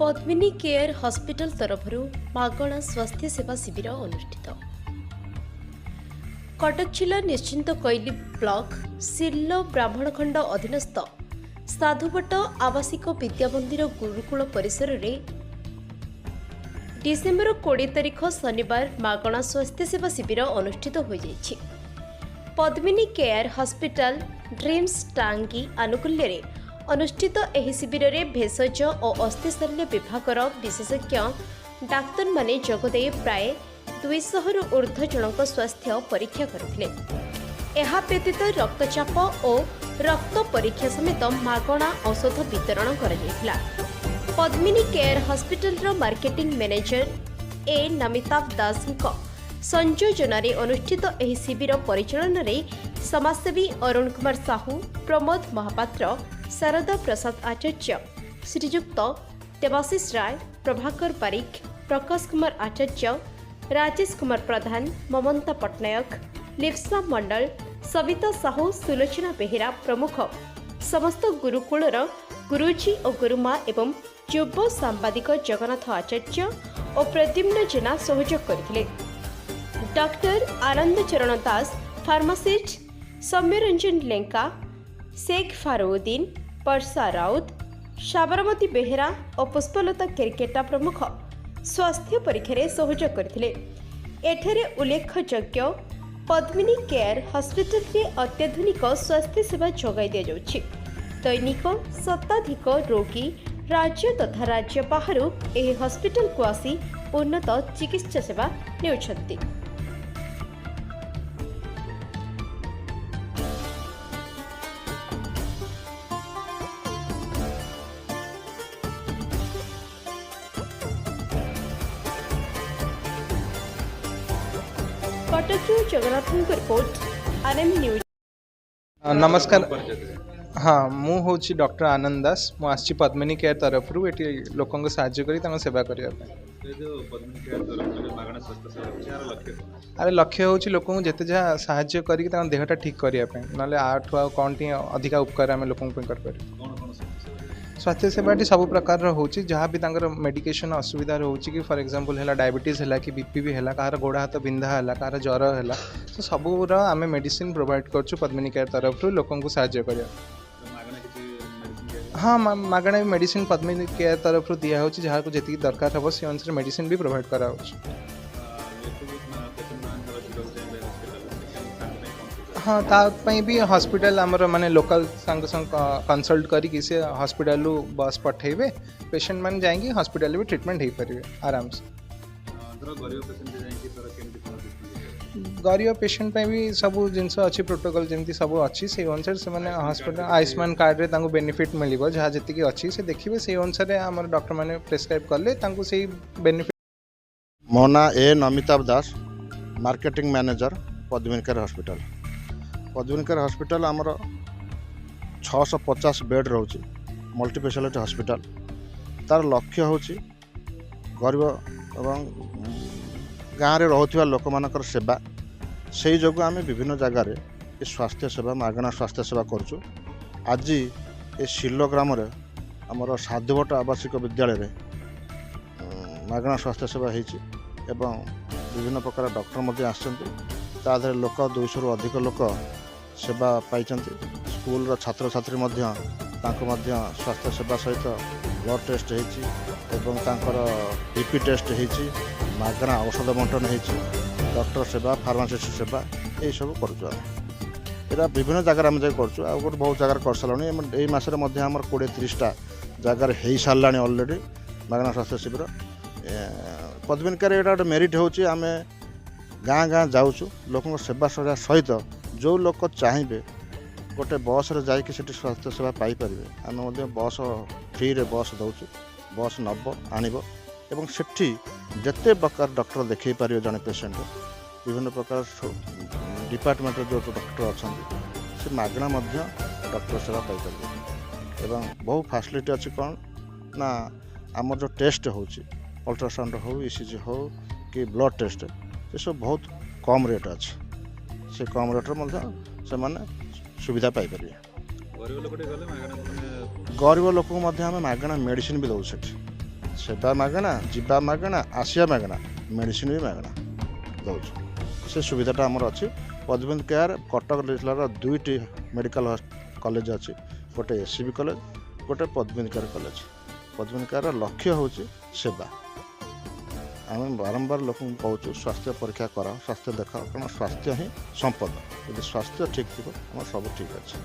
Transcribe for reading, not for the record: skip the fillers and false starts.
Padmini care hospital तरफ मागणा स्वास्थ्य सेवा शिविर अनुष्ठित। कटक जिला निश्चिंत कोइली ब्लॉक सिल्लो ब्राह्मणखंड अधीनस्थ साधुपट आवासिक विद्यामंदिर गुरुकुल परिसर रे डिसेम्बर 20 तारिख शनिवार मागणा स्वास्थ्य सेवा शिविर अनुष्ठित हो जाइछि। पद्मिनी केयर हॉस्पिटल ड्रीम्स टांगी आनुकूल्य रे अनुष्ठित एहि शिविर में भेषज और अस्थिशल्य विभागर विशेषज्ञ डाक्तर माने जोगदे प्राय 200 रु ऊर्ध्व जनक स्वास्थ्य परीक्षा करथिले। एहा व्यतीत रक्तचाप और रक्त परीक्षा समेत मागणा औषध वितरण करा जायतिला। पद्मिनी केयर हॉस्पिटल रो मार्केटिंग मैनेजर ए नमिताभ दास संयोजन अनुष्ठित एहि शिविर परिचालन रे समाजसेवी अरुण कुमार साहू, प्रमोद महापात्र, शारदा प्रसाद आचार्य, श्रीजुक्त देवाशीष राय, प्रभाकर पारिक, प्रकाश कुमार आचार्य, राजेश कुमार प्रधान, ममता पट्टनायक, लिप्सा मंडल, सविता साहू, सुलोचना बेहेरा प्रमुख समस्त गुरुकुलर गुरुजी और गुरुमा एवं युव सांबादिक जगन्नाथ आचार्य और प्रद्युम्न जेना सहयोग करथिले। डॉक्टर आनंद चरण दास, फार्मासिस्ट सौम्यरंजन लेंका, शेख फारुद्दीन, परसा राउत, साबरमती बेहेरा और पुष्पलता केरकेटा प्रमुख स्वास्थ्य परीक्षा सहयोग करथिले। एठारे उल्लेखयोग्य पद्मिनी केयर हॉस्पिटल रे अत्याधुनिक स्वास्थ्य सेवा जोगाई दिया जाउछि। दैनिक शताधिक रोगी राज्य तथा राज्य बाहर एही हॉस्पिटल को आसी उन्नत चिकित्सा सेवा नेउछन्ति। Cuttack Jagannath report RM news. नमस्कार। हाँ, मु हूँ डॉक्टर आनंद दास। मु आसी पद्मिनी केयर तरफ ये लोक साहाय्य करी सेवा करने। अरे लक्ष्य हूँ लोक जिते जहाँ साहाय्य करी देहटा ठीक करने ना आठू कौन टी अधिका उपकार आम लोक कर स्वास्थ्य सेवाटी सब प्रकार होची जहाँ भी मेडिकेशन असुविधा रोचे कि फॉर एग्जांपल है डायबिटीज है कि बीपी भी है कहार गोड़ हाथ बिंधा है कहार ज्वर है तो सबूर आम मेडिसिन प्रोवाइड करूँ पद्मिनी केयर तरफ लोक साहाय्य कर। हाँ, मागणा मेडिसिन पद्मिनी केयर तरफ दिया जहाँ को जी दरकार हम से अनुसार मेडिसिन भी प्रोवाइड करा। हाँ, तापाई भी हॉस्पिटल आमर माने लोकल संग कंसल्ट करी से हॉस्पिटल बस पठेबे पेशेंट मान जाएंगे हॉस्पिटल भी ट्रीटमेंट हो पारे आराम से। गरीब पेशेंट पे भी सब जिनस अच्छी प्रोटोकॉल जमी सब अच्छी से अनुसार से हॉस्पिटल आयुष्मान कार्ड रे तांको बेनिफिट मिलिबो जहाँ जी अच्छी से देखिए से अनुसार आम डॉक्टर मैंने प्रेस्क्राइब कले तांको से बेनिफिट। मो ना ए Namitabh Das, marketing manager Padmini care hospital. Padmini care hospital आमर 650 बेड रोचे मल्टी स्पेशलिटी हॉस्पिटल। तार लक्ष्य हूँ गरीब एवं गाँव में रोचा लोक मानकर सेवा से जो आम विभिन्न जगार स्वास्थ्य सेवा मागणा स्वास्थ्य सेवा करुँ। आज ये सिल्लो ग्राम आमर साधुभट आवासिक विद्यालय मागणा स्वास्थ्य सेवा होती एवं विभिन्न प्रकार डॉक्टर आसर लोक 200 रु अधिक लोक सेवा पाई। स्कूल छात्र छात्री स्वास्थ्य सेवा सहित ब्लड टेस्ट होकर बीपी टेस्ट होती मागणा औषध बंटन होती डॉक्टर सेवा फार्मासिस्ट सेवा ये सब करा विभिन्न जगार आम जाए कर बहुत जगार कर सारे यही मसरे आम 20-30टा जगार हो सारा अलरेडी मागणा स्वास्थ्य शिविर। पद्मिनी केयर गोटे मेरिट हूँ आम गाँ गाँ जाऊँ लोक सेवा सहित जो लोक चाहिए गोटे बस रे जाकि स्वास्थ्य सेवा पाइपर आम बस फ्री रे बस दौर बस नब आणब एवं सेठी जिते प्रकार डॉक्टर देखे पारे जड़े पेसेंट विभिन्न प्रकार डिपार्टमेंट जो डॉक्टर अच्छा से मागणा डॉक्टर सेवा पाइपर एवं बहुत फैसिलिटी अच्छी कौन ना आम जो टेस्ट हो अल्ट्रासाउंड हो ईसीजी हो कि ब्लड टेस्ट ये सब बहुत कम रेट अच्छे से कम रेट्रे से सुविधा पाइपर। गरीब लोक आम मागणा मेडिसिन भी दौर ସେବା ମାଗଣା ଯିବା ମାଗଣା ଆସିବା ମାଗଣା ମେଡ଼ିସିନ ବି ମାଗଣା ଦେଉଛୁ ସେ ସୁବିଧାଟା ଆମର ଅଛି ପଦ୍ମିନୀ କେୟାର କଟକ ଜିଲ୍ଲାର 2ଟି ମେଡ଼ିକାଲ କଲେଜ ଅଛି ଗୋଟେ SCB କଲେଜ ଗୋଟେ ପଦ୍ମିନୀ କେୟାର କଲେଜ ପଦ୍ମିନୀ କେୟାରର ଲକ୍ଷ୍ୟ ହେଉଛି ସେବା ଆମେ ବାରମ୍ବାର ଲୋକଙ୍କୁ କହୁଛୁ ସ୍ୱାସ୍ଥ୍ୟ ପରୀକ୍ଷା କରାଅ ସ୍ୱାସ୍ଥ୍ୟ ଦେଖାଅ କାରଣ ସ୍ୱାସ୍ଥ୍ୟ ହିଁ ସମ୍ପଦ ଯଦି ସ୍ୱାସ୍ଥ୍ୟ ଠିକ୍ ଥିବ ଆମର ସବୁ ଠିକ୍ ଅଛି